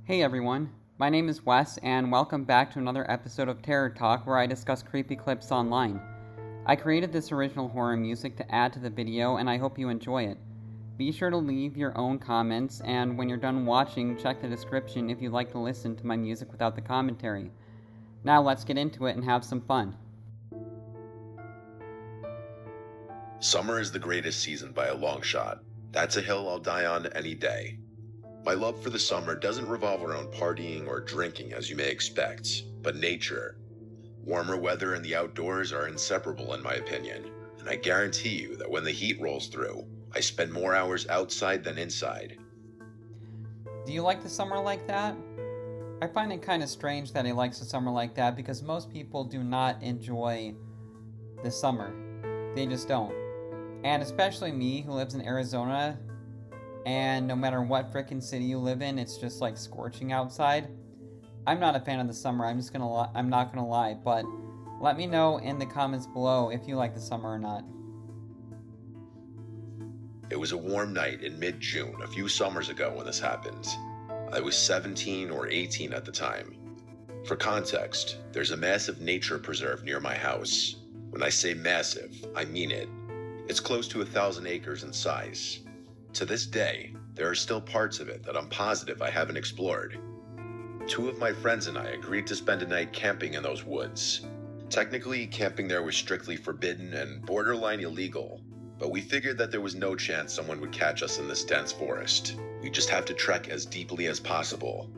Hey everyone, my name is Wes, and welcome back to another episode of Terror Talk where I discuss creepy clips online. I created this original horror music to add to the video, and I hope you enjoy it. Be sure to leave your own comments, and when you're done watching, check the description if you'd like to listen to my music without the commentary. Now let's get into it and have some fun. Summer is the greatest season by a long shot. That's a hill I'll die on any day. My love for the summer doesn't revolve around partying or drinking as you may expect, but nature. Warmer weather and the outdoors are inseparable in my opinion, and I guarantee you that when the heat rolls through, I spend more hours outside than inside. Do you like the summer like that? I find it kind of strange that he likes the summer like that because most people do not enjoy the summer. They just don't. And especially me, who lives in Arizona, and no matter what frickin' city you live in, it's just like scorching outside. I'm not a fan of the summer. I'm not gonna lie, but let me know in the comments below if you like the summer or not. It was a warm night in mid-June a few summers ago when this happened. I was 17 or 18 at the time. For context, there's a massive nature preserve near my house. When I say massive, I mean it. It's close to 1,000 acres in size. To this day, there are still parts of it that I'm positive I haven't explored. Two of my friends and I agreed to spend a night camping in those woods. Technically, camping there was strictly forbidden and borderline illegal, but we figured that there was no chance someone would catch us in this dense forest. We just have to trek as deeply as possible.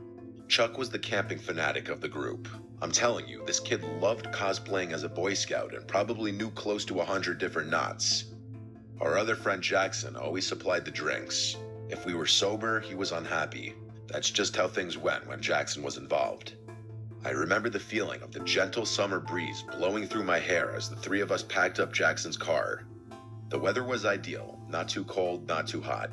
Chuck was the camping fanatic of the group. I'm telling you, this kid loved cosplaying as a Boy Scout and probably knew close to 100 different knots. Our other friend Jackson always supplied the drinks. If we were sober, he was unhappy. That's just how things went when Jackson was involved. I remember the feeling of the gentle summer breeze blowing through my hair as the three of us packed up Jackson's car. The weather was ideal, not too cold, not too hot.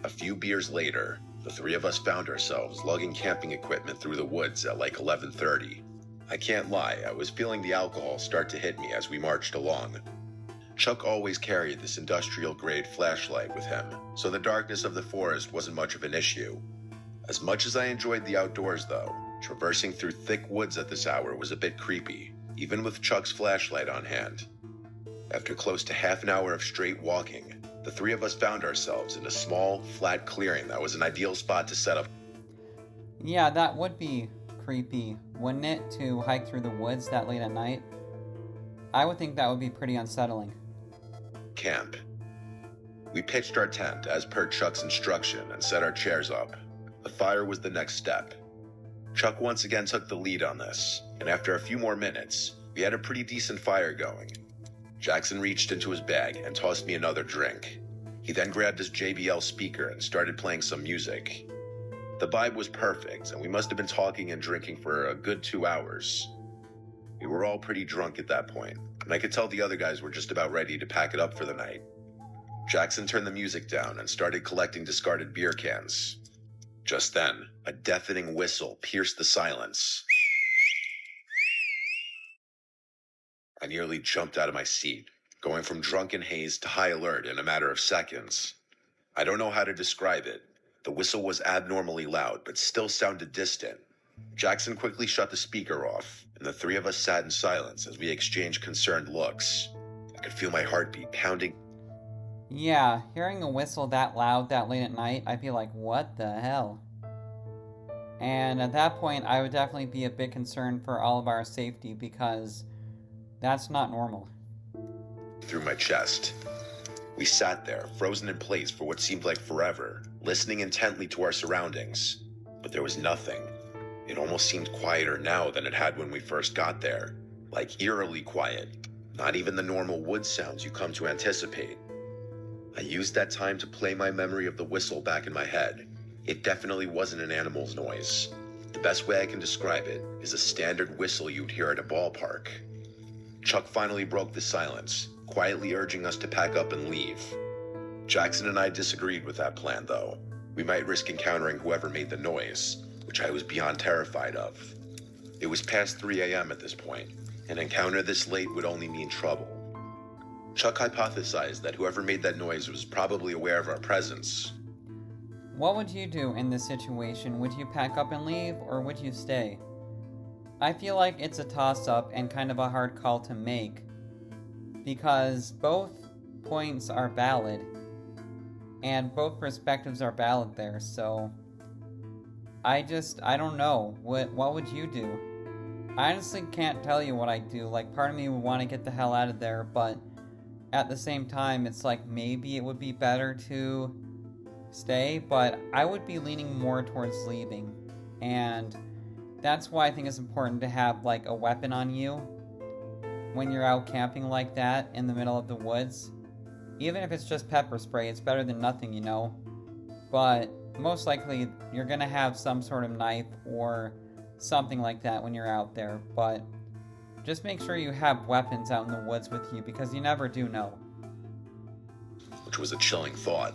A few beers later, the three of us found ourselves lugging camping equipment through the woods at like 11:30. I can't lie, I was feeling the alcohol start to hit me as we marched along. Chuck always carried this industrial-grade flashlight with him, so the darkness of the forest wasn't much of an issue. As much as I enjoyed the outdoors, though, traversing through thick woods at this hour was a bit creepy, even with Chuck's flashlight on hand. After close to half an hour of straight walking, the three of us found ourselves in a small, flat clearing that was an ideal spot to set up. Yeah, that would be creepy, wouldn't it, to hike through the woods that late at night? I would think that would be pretty unsettling. Camp. We pitched our tent as per Chuck's instruction and set our chairs up. The fire was the next step. Chuck once again took the lead on this, and after a few more minutes, we had a pretty decent fire going. Jackson reached into his bag and tossed me another drink. He then grabbed his JBL speaker and started playing some music. The vibe was perfect, and we must have been talking and drinking for a good 2 hours. We were all pretty drunk at that point, and I could tell the other guys were just about ready to pack it up for the night. Jackson turned the music down and started collecting discarded beer cans. Just then, a deafening whistle pierced the silence. I nearly jumped out of my seat, going from drunken haze to high alert in a matter of seconds. I don't know how to describe it. The whistle was abnormally loud, but still sounded distant. Jackson quickly shut the speaker off, and the three of us sat in silence as we exchanged concerned looks. I could feel my heartbeat pounding. Yeah, hearing a whistle that loud that late at night, I'd be like, what the hell? And at that point, I would definitely be a bit concerned for all of our safety because that's not normal. Through my chest. We sat there, frozen in place for what seemed like forever, listening intently to our surroundings. But there was nothing. It almost seemed quieter now than it had when we first got there, like eerily quiet. Not even the normal wood sounds you come to anticipate. I used that time to play my memory of the whistle back in my head. It definitely wasn't an animal's noise. The best way I can describe it is a standard whistle you'd hear at a ballpark. Chuck finally broke the silence, quietly urging us to pack up and leave. Jackson and I disagreed with that plan, though. We might risk encountering whoever made the noise, which I was beyond terrified of. It was past 3 a.m. at this point. An encounter this late would only mean trouble. Chuck hypothesized that whoever made that noise was probably aware of our presence. What would you do in this situation? Would you pack up and leave, or would you stay? I feel like it's a toss-up and kind of a hard call to make, because both points are valid, and both perspectives are valid there, so I don't know. What would you do? I honestly can't tell you what I'd do. Like, part of me would want to get the hell out of there, but at the same time, it's like maybe it would be better to stay, but I would be leaning more towards leaving. And that's why I think it's important to have like a weapon on you when you're out camping like that in the middle of the woods. Even if it's just pepper spray, it's better than nothing, you know? But most likely you're gonna have some sort of knife or something like that when you're out there, but just make sure you have weapons out in the woods with you, because you never do know. Which was a chilling thought.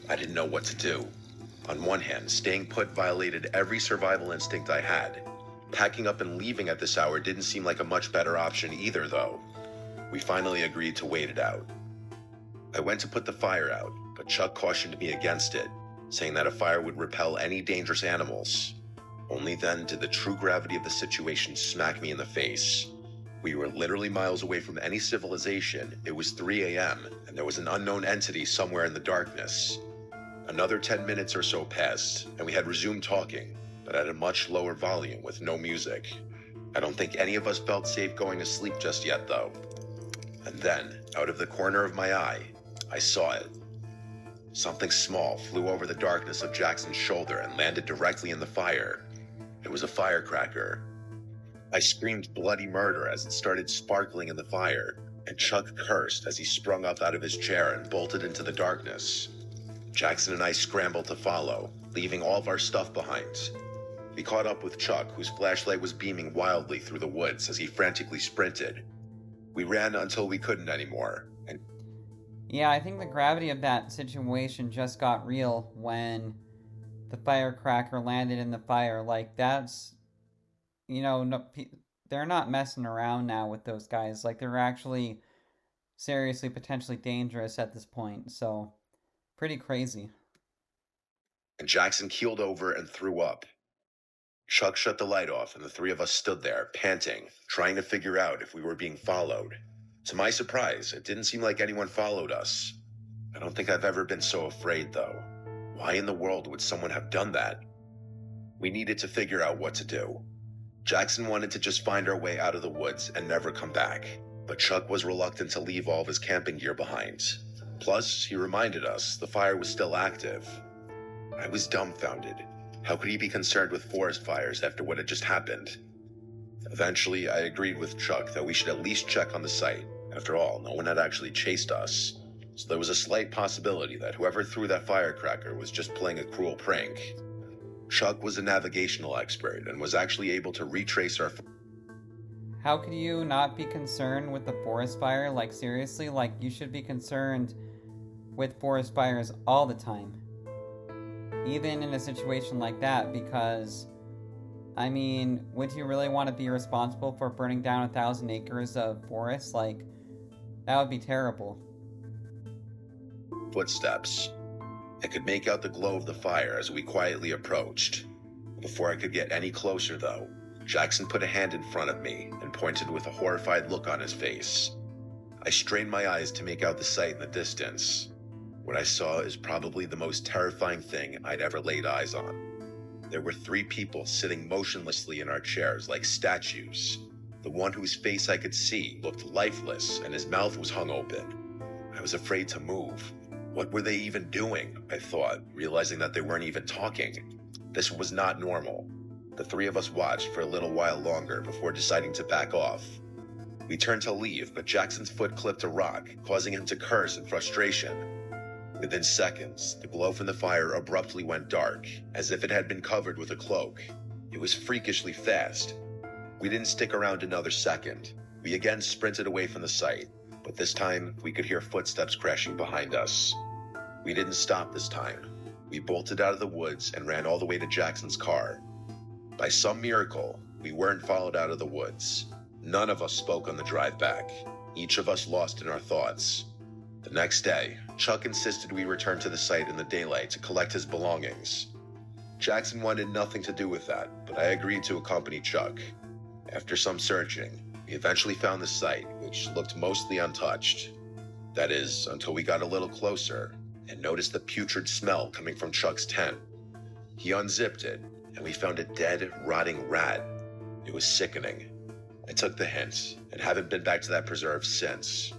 I didn't know what to do. On one hand, staying put violated every survival instinct I had. Packing up and leaving at this hour didn't seem like a much better option either, though. We finally agreed to wait it out. I went to put the fire out, but Chuck cautioned me against it, saying that a fire would repel any dangerous animals. Only then did the true gravity of the situation smack me in the face. We were literally miles away from any civilization. It was 3 a.m., and there was an unknown entity somewhere in the darkness. Another 10 minutes or so passed, and we had resumed talking, but at a much lower volume with no music. I don't think any of us felt safe going to sleep just yet, though. And then, out of the corner of my eye, I saw it. Something small flew over the darkness of Jackson's shoulder and landed directly in the fire. It was a firecracker. I screamed bloody murder as it started sparkling in the fire, and Chuck cursed as he sprung up out of his chair and bolted into the darkness. Jackson and I scrambled to follow, leaving all of our stuff behind. We caught up with Chuck, whose flashlight was beaming wildly through the woods as he frantically sprinted. We ran until we couldn't anymore, and Yeah, I think the gravity of that situation just got real when the firecracker landed in the fire. Like, that's, no, they're not messing around now with those guys. Like, they're actually seriously potentially dangerous at this point, so pretty crazy. Jackson keeled over and threw up. Chuck shut the light off, and the three of us stood there, panting, trying to figure out if we were being followed. To my surprise, it didn't seem like anyone followed us. I don't think I've ever been so afraid, though. Why in the world would someone have done that? We needed to figure out what to do. Jackson wanted to just find our way out of the woods and never come back, but Chuck was reluctant to leave all of his camping gear behind. Plus, he reminded us the fire was still active. I was dumbfounded. How could he be concerned with forest fires after what had just happened? Eventually, I agreed with Chuck that we should at least check on the site. After all, no one had actually chased us, so there was a slight possibility that whoever threw that firecracker was just playing a cruel prank. Chuck was a navigational expert and was actually able to retrace our... How could you not be concerned with the forest fire? Like, seriously? Like, you should be concerned with forest fires all the time. Even in a situation like that, because, I mean, would you really want to be responsible for burning down 1,000 acres of forest? Like, that would be terrible. Footsteps. I could make out the glow of the fire as we quietly approached. Before I could get any closer, though, Jackson put a hand in front of me and pointed with a horrified look on his face. I strained my eyes to make out the sight in the distance. What I saw is probably the most terrifying thing I'd ever laid eyes on. There were 3 people sitting motionlessly in our chairs like statues. The one whose face I could see looked lifeless and his mouth was hung open. I was afraid to move. What were they even doing? I thought, realizing that they weren't even talking. This was not normal. The 3 of us watched for a little while longer before deciding to back off. We turned to leave, but Jackson's foot clipped a rock, causing him to curse in frustration. Within seconds, the glow from the fire abruptly went dark, as if it had been covered with a cloak. It was freakishly fast. We didn't stick around another second. We again sprinted away from the site, but this time we could hear footsteps crashing behind us. We didn't stop this time. We bolted out of the woods and ran all the way to Jackson's car. By some miracle, we weren't followed out of the woods. None of us spoke on the drive back, each of us lost in our thoughts. The next day, Chuck insisted we return to the site in the daylight to collect his belongings. Jackson wanted nothing to do with that, but I agreed to accompany Chuck. After some searching, we eventually found the site, which looked mostly untouched. That is, until we got a little closer and noticed the putrid smell coming from Chuck's tent. He unzipped it, and we found a dead, rotting rat. It was sickening. I took the hint and haven't been back to that preserve since.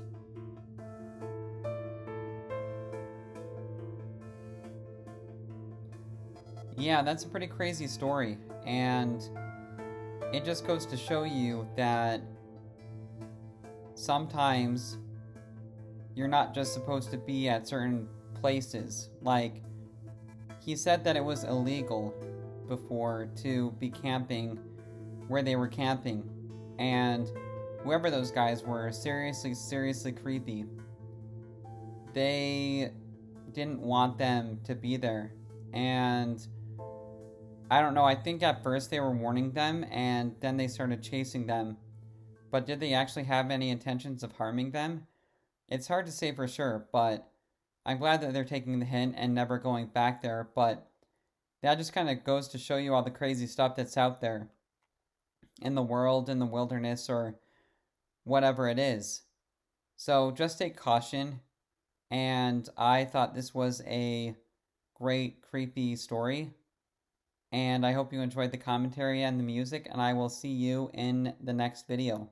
Yeah, that's a pretty crazy story, and it just goes to show you that sometimes you're not just supposed to be at certain places. Like, he said that it was illegal before to be camping where they were camping, and whoever those guys were, seriously creepy. They didn't want them to be there, and I don't know, I think at first they were warning them, and then they started chasing them. But did they actually have any intentions of harming them? It's hard to say for sure, but I'm glad that they're taking the hint and never going back there. But that just kind of goes to show you all the crazy stuff that's out there in the world, in the wilderness, or whatever it is. So just take caution. And I thought this was a great, creepy story. And I hope you enjoyed the commentary and the music, and I will see you in the next video.